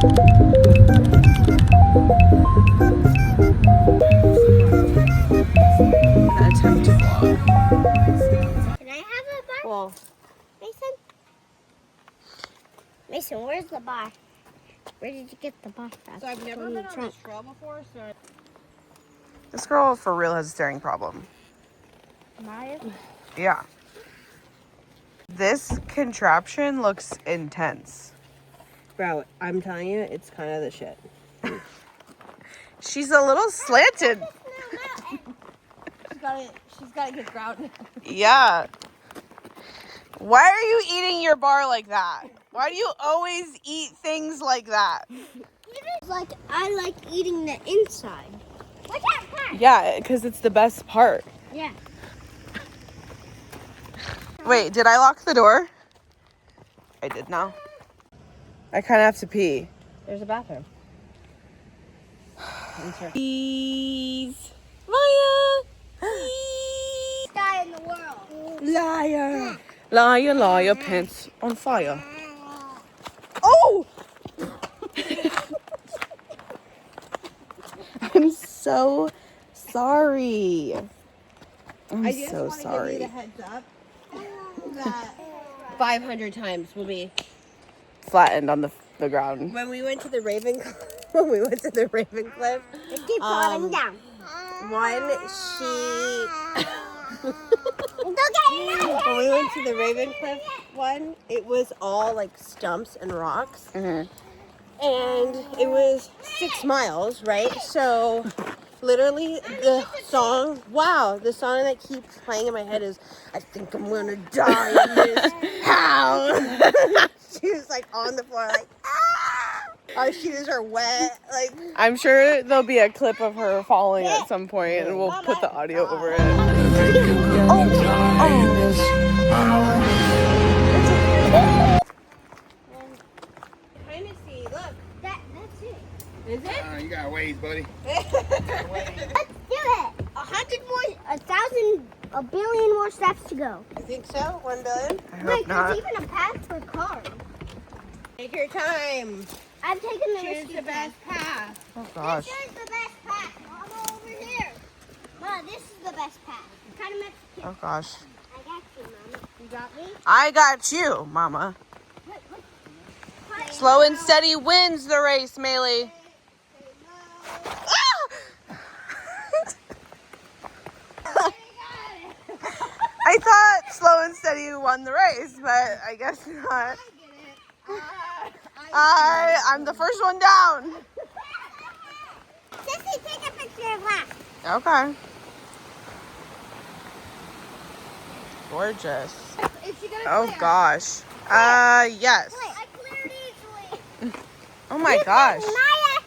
Attempt to vlog. Can I have a bar? Well, Mason? Mason, where's the bar? Where did you get the bar from? So I've never been on this trail before, so this girl for real has a staring problem. Maya? Yeah. This contraption looks intense. bro, I'm telling you, it's kind of the shit. She's a little slanted. She's gotta get grounded. Yeah. Why are you eating your bar like that? Why do you always eat things like that? Like, I like eating the inside. What's that part? Yeah, because it's the best part. Yeah. Wait, did I lock the door? I did now. I kind of have to pee. There's a bathroom. Please. Maya. Guy in the world. Liar. Liar, liar, pants on fire. Oh! I'm so sorry. I'm so sorry. Give you the heads up that 500 times will be Flattened on the ground. when we went to the Raven Cliff. It keeps falling down. One, she Don't get it. when we went to the Ravencliff one, it was all like stumps and rocks. Mhm. And it was 6 miles, right? So literally the song that keeps playing in my head is I think I'm gonna die in this house. She was like on the floor like our shoes are wet. Like I'm sure there'll be a clip of her falling at some point, and we'll put the audio over it. kind of see, look. That's it. Is it? You got ways, buddy. Let's do it. 100 more, 1,000, a billion more steps to go. You think so? 1 billion? I Wait, hope not. there's even a path for cars. Take your time. I've taken the Choose risky the best path. Oh gosh. This is the best path. Mama, over here. Mom, this is the best path. It's kind of Mexican. Oh gosh. I got you, Mama. You got me? I got you, Mama. Look. Slow and steady wins the race, Maylee. I thought slow and steady won the race, but I guess not. I'm the first one down. Sissy, take a picture of that. Okay. Gorgeous. Is she gonna Oh clear? gosh. Yes. I cleared easily. Oh my gosh. Maya.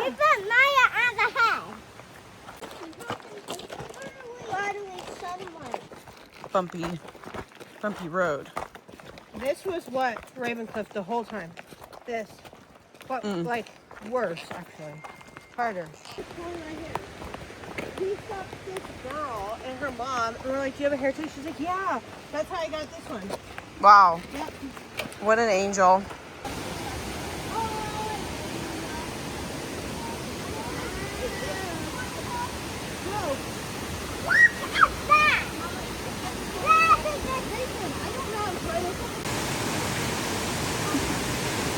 You put Maya on the head. Sunlight. Bumpy road. This was what Ravencliff the whole time. This. But like worse actually. Harder. We stopped this girl and her mom and we're like, do you have a hair tie? She's like, yeah. That's how I got this one. Wow. Yep. What an angel.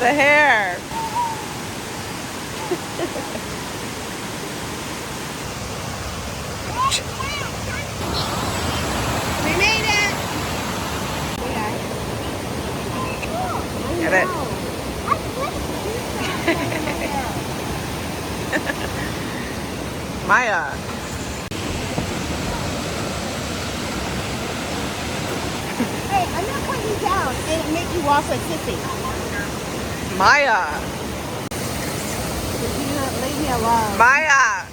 The hair. We made it! Get it? Maya. Hey, I'm gonna put you down and make you walk like Sissy. Maya. Leave me alone. Maya.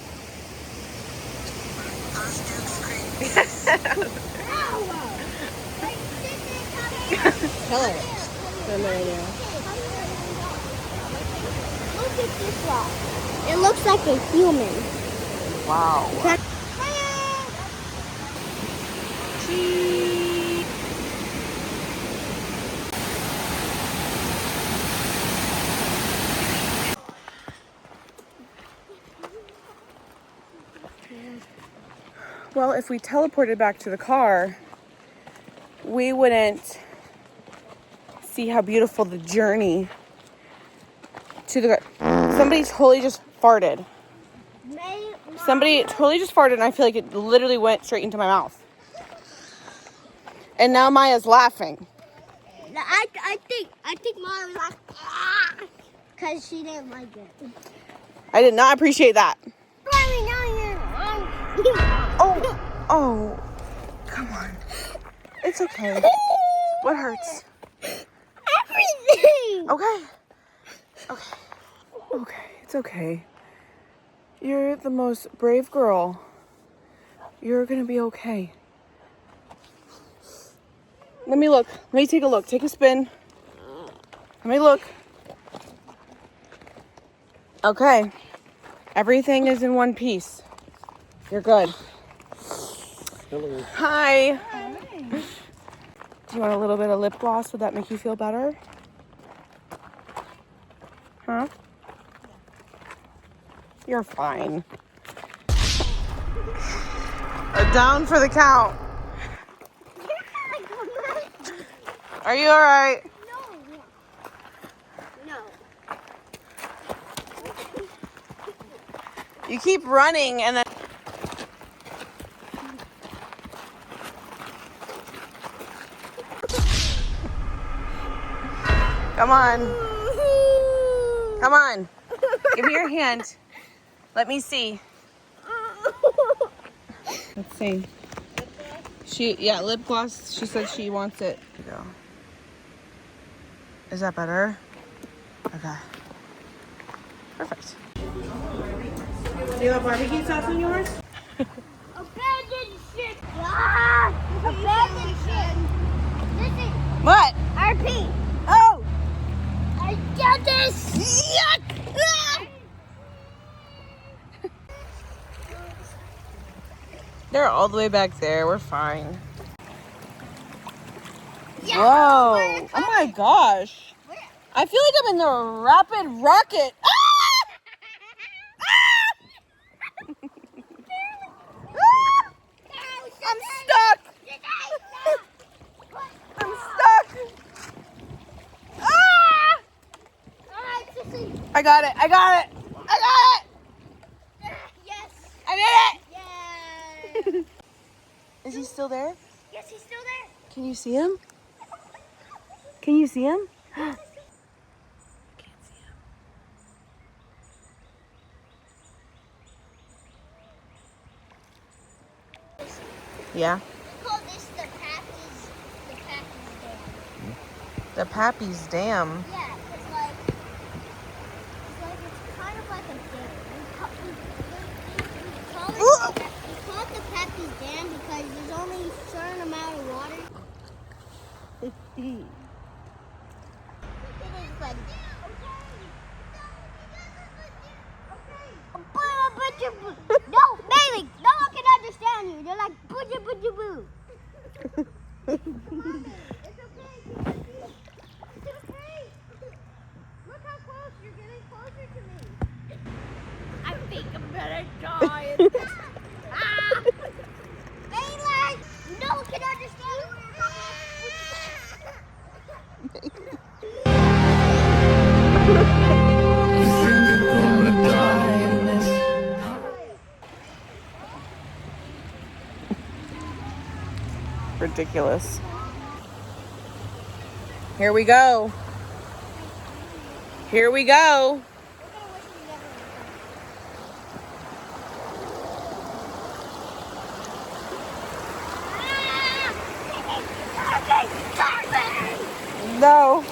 Kill her. From right now. Look at this rock. It looks like a human. Wow. Well, if we teleported back to the car, we wouldn't see how beautiful the journey to the car. Somebody totally just farted. Somebody totally just farted, and I feel like it literally went straight into my mouth. And now Maya's laughing. I think Mom was like, because she didn't like it. I did not appreciate that. Oh, come on. It's okay. What hurts? Everything. Okay. It's okay. You're the most brave girl. You're gonna be okay. Let me look. Let me take a look. Take a spin. Let me look. Okay. Everything is in one piece. You're good. Hello. Hi. Do you want a little bit of lip gloss? Would that make you feel better? Huh? You're fine. Down for the count. Are you alright? No. You keep running and then... Come on. Come on. Give me your hand. Let me see. Let's see. Lip gloss. She said she wants it. Here you go. Is that better? Okay. Perfect. Do you have barbecue sauce in yours? Abandoned ship. Abandoned ship. Listen, What? RP. Oh! I got this. Yuck! Ah! They're all the way back there. We're fine. Yeah, Whoa! we're Oh my gosh! I feel like I'm in the rapid rocket. Ah! I'm stuck. I'm stuck. Ah! Alright, Sissy. I got it. Yes. I Yay. did it. Is he still there? Yes, he's still there. Can you see him? Can you see him? Can't see him. Yeah. They call this the Pappy's Dam. The Pappy's Dam. Yeah, it's kind of like a dam. We call it the Pappy's Dam because there's only a certain amount of water. It is like... No, Bailey, no one can understand you. They're like boo boo boo. It's okay. Look how close you're getting closer to me. I think I'm gonna die. Bailey, no one can understand you. Ridiculous. Here we go. Here we go. No.